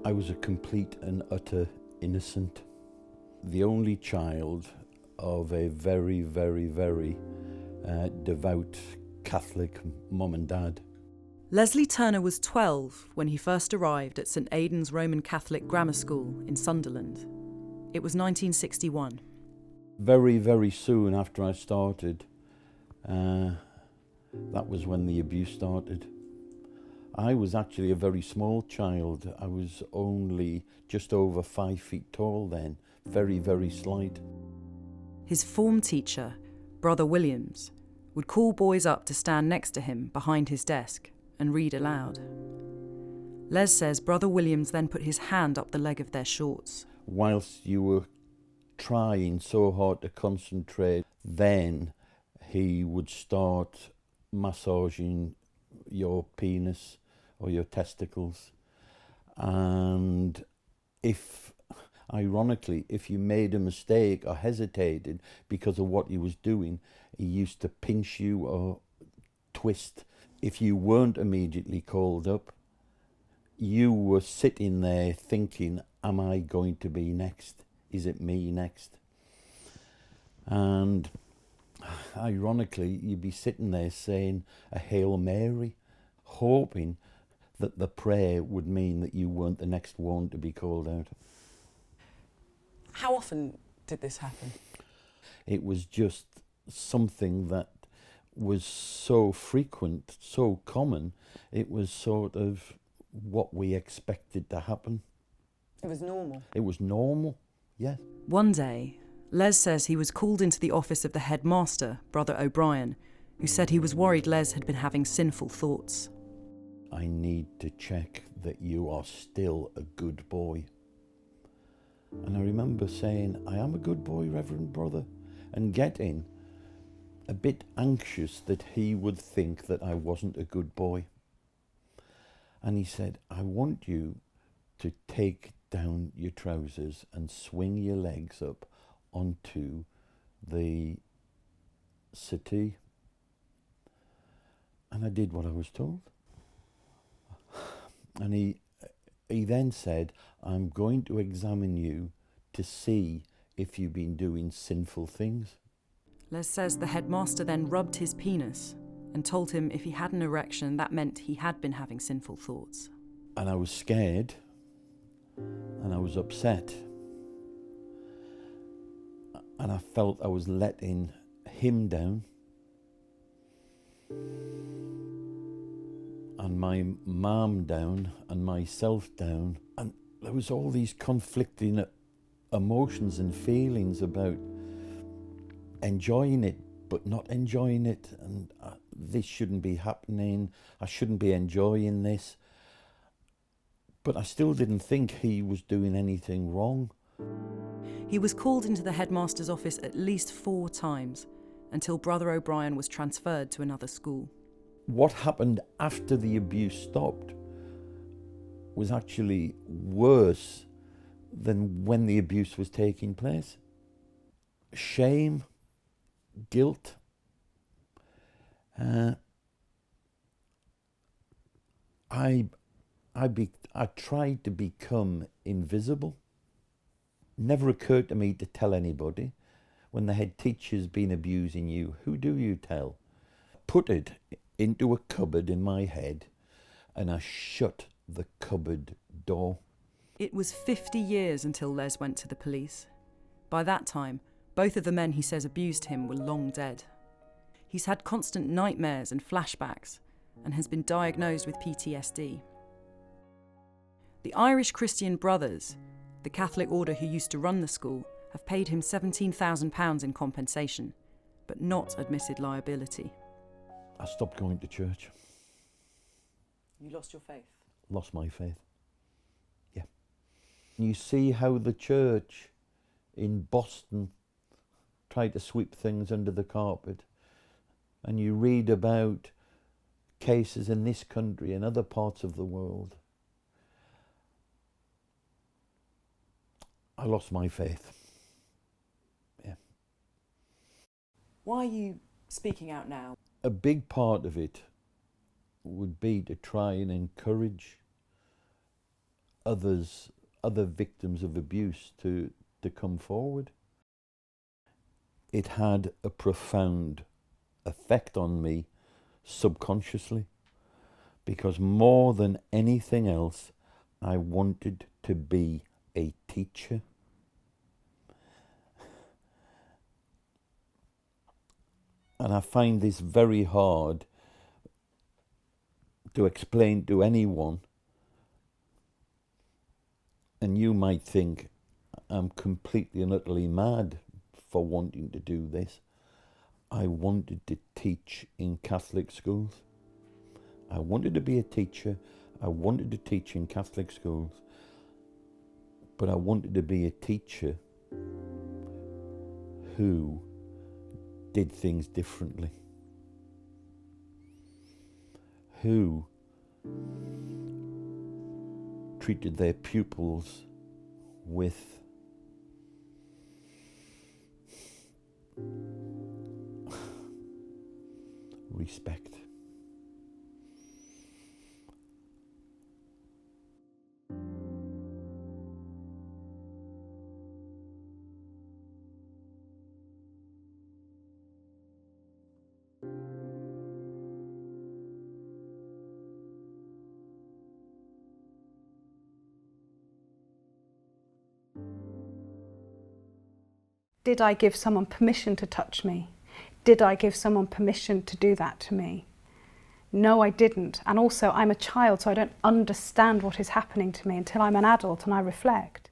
I was a complete and utter innocent. The only child of a very, very, very devout Catholic mum and dad. Leslie Turner was 12 when he first arrived at St Aidan's Roman Catholic Grammar School in Sunderland. It was 1961. Very, very soon after I started, that was when the abuse started. I was actually a very small child. I was only just over 5 feet tall then, very, very slight. His form teacher, Brother Williams, would call boys up to stand next to him behind his desk and read aloud. Les says Brother Williams then put his hand up the leg of their shorts. Whilst you were trying so hard to concentrate, then he would start massaging your penis or your testicles. And ironically, if you made a mistake or hesitated because of what he was doing, he used to pinch you or twist. If you weren't immediately called up, you were sitting there thinking, am I going to be next? Is it me next? And ironically, you'd be sitting there saying a Hail Mary, hoping that the prayer would mean that you weren't the next one to be called out. How often did this happen? It was just something that was so frequent, so common, it was sort of what we expected to happen. It was normal? It was normal, yes. One day, Les says he was called into the office of the headmaster, Brother OBrien, who said he was worried Les had been having sinful thoughts. I need to check that you are still a good boy. And I remember saying, I am a good boy, Reverend Brother, and getting a bit anxious that he would think that I wasn't a good boy. And he said, I want you to take down your trousers and swing your legs up onto the settee. And I did what I was told. And he then said, I'm going to examine you to see if you've been doing sinful things. Les says the headmaster then rubbed his penis and told him if he had an erection, that meant he had been having sinful thoughts. And I was scared and I was upset. And I felt I was letting him down and my mum down and myself down. And there was all these conflicting emotions and feelings about enjoying it but not enjoying it, and this shouldn't be happening, I shouldn't be enjoying this. But I still didn't think he was doing anything wrong. He was called into the headmaster's office at least 4 times until Brother OBrien was transferred to another school. What happened after the abuse stopped was actually worse than when the abuse was taking place. Shame, guilt. I tried to become invisible. Never occurred to me to tell anybody. When the head teacher's been abusing you, who do you tell? Put it into a cupboard in my head and I shut the cupboard door. It was 50 years until Les went to the police. By that time, both of the men he says abused him were long dead. He's had constant nightmares and flashbacks and has been diagnosed with PTSD. The Irish Christian Brothers, the Catholic order who used to run the school, have paid him £17,000 in compensation, but not admitted liability. I stopped going to church. You lost your faith? Lost my faith. Yeah. You see how the church in Boston tried to sweep things under the carpet, and you read about cases in this country and other parts of the world. I lost my faith. Yeah. Why are you speaking out now? A big part of it would be to try and encourage other victims of abuse to come forward. It had a profound effect on me subconsciously, because more than anything else, I wanted to be a teacher. And I find this very hard to explain to anyone. And you might think I'm completely and utterly mad for wanting to do this. I wanted to teach in Catholic schools. I wanted to be a teacher. I wanted to teach in Catholic schools. But I wanted to be a teacher who did things differently. Who treated their pupils with respect. Did I give someone permission to touch me? Did I give someone permission to do that to me? No, I didn't. And also, I'm a child, so I don't understand what is happening to me until I'm an adult and I reflect.